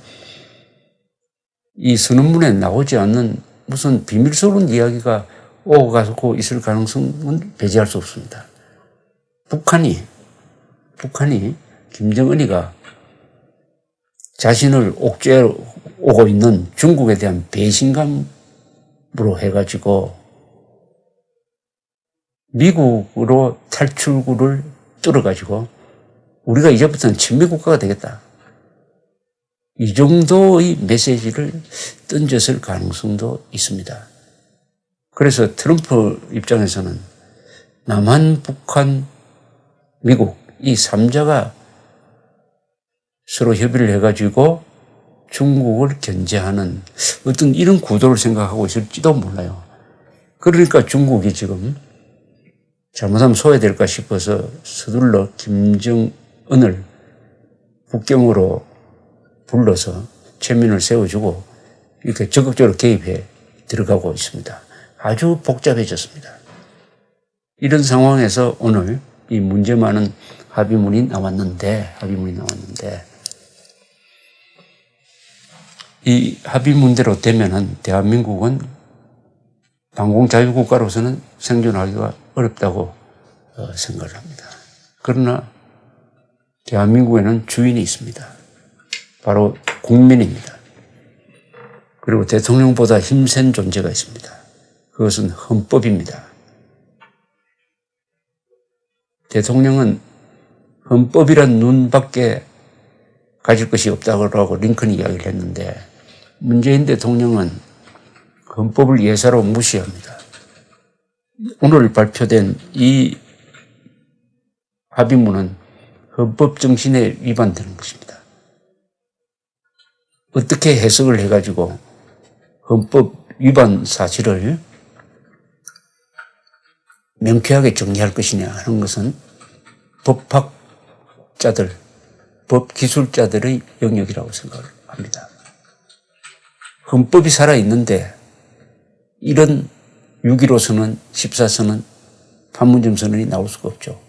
이 선언문에 나오지 않는 무슨 비밀스러운 이야기가 오고 가고 있을 가능성은 배제할 수 없습니다. 북한이 김정은이가 자신을 옥죄오고 있는 중국에 대한 배신감으로 해가지고 미국으로 탈출구를 뚫어가지고 우리가 이제부터는 친미국가가 되겠다. 이 정도의 메시지를 던졌을 가능성도 있습니다. 그래서 트럼프 입장에서는 남한, 북한, 미국 이 3자가 서로 협의를 해가지고 중국을 견제하는 어떤 이런 구도를 생각하고 있을지도 몰라요. 그러니까 중국이 지금 잘못하면 소외될까 싶어서 서둘러 김정은을 북경으로 불러서 체면을 세워주고 이렇게 적극적으로 개입해 들어가고 있습니다. 아주 복잡해졌습니다. 이런 상황에서 오늘 이 문제 많은 합의문이 나왔는데 이 합의문대로 되면은 대한민국은 방공자유국가로서는 생존하기가 어렵다고 생각을 합니다. 그러나 대한민국에는 주인이 있습니다. 바로 국민입니다. 그리고 대통령보다 힘센 존재가 있습니다. 그것은 헌법입니다. 대통령은 헌법이란 눈밖에 가질 것이 없다고 링컨이 이야기를 했는데 문재인 대통령은 헌법을 예사로 무시합니다. 오늘 발표된 이 합의문은 헌법 정신에 위반되는 것입니다. 어떻게 해석을 해가지고 헌법 위반 사실을 명쾌하게 정리할 것이냐 하는 것은 법학자들, 법기술자들의 영역이라고 생각을 합니다. 헌법이 살아있는데 이런 6.15 선언, 14선언, 판문점 선언이 나올 수가 없죠.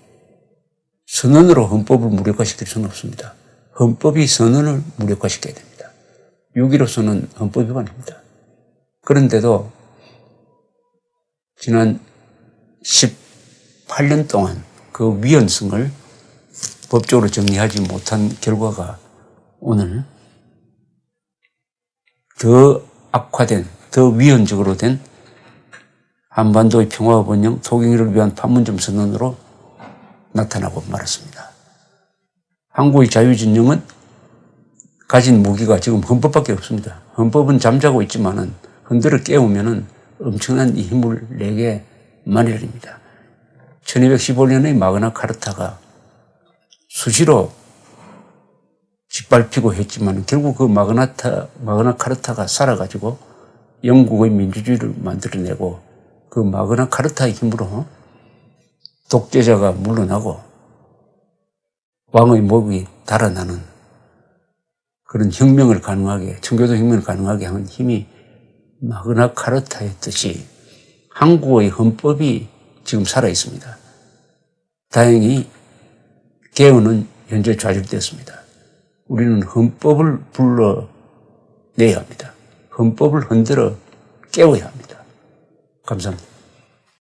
선언으로 헌법을 무력화시킬 수는 없습니다. 헌법이 선언을 무력화시켜야 됩니다. 6.15 선언 헌법 위반입니다. 그런데도 지난 18년 동안 그 위헌성을 법적으로 정리하지 못한 결과가 오늘 더 악화된, 더 위헌적으로 된 한반도의 평화와 번영, 토경의를 위한 판문점 선언으로 나타나고 말았습니다. 한국의 자유진영은 가진 무기가 지금 헌법밖에 없습니다. 헌법은 잠자고 있지만은 흔들어 깨우면은 엄청난 힘을 내게 마련입니다. 1215년의 마그나 카르타가 수시로 짓밟히고 했지만 결국 그 마그나 카르타가 살아가지고 영국의 민주주의를 만들어내고 그 마그나 카르타의 힘으로 독재자가 물러나고 왕의 목이 달아나는 그런 혁명을 가능하게, 청교도 혁명을 가능하게 하는 힘이 마그나 카르타의 뜻이 한국의 헌법이 지금 살아있습니다. 다행히 개헌은 현재 좌절됐습니다. 우리는 헌법을 불러내야 합니다. 헌법을 흔들어 깨워야 합니다. 감사합니다.